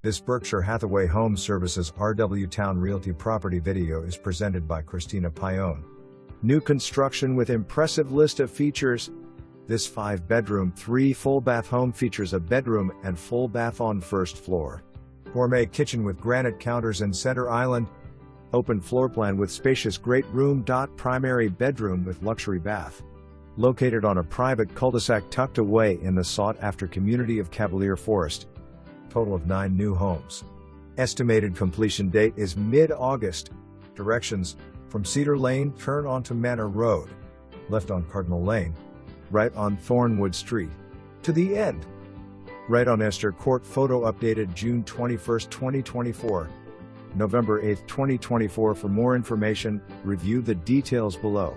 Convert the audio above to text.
This Berkshire Hathaway Home Services RW Towne Realty property video is presented by Christina Pione. New construction with impressive list of features. This 5-bedroom, 3-full-bath home features a bedroom and full bath on first floor. Gourmet kitchen with granite counters and center island. Open floor plan with spacious great room.Primary bedroom with luxury bath. Located on a private cul-de-sac tucked away in the sought-after community of Cavalier Forest. Total of 9 new homes. Estimated completion date is mid-August. Directions: from Cedar Lane, turn onto Manor Rd. Left on Cardinal Ln. Right on Thornwood St. To the end. Right on Ester Court. Photo updated June 21, 2024. November 8, 2024. For more information, review the details below.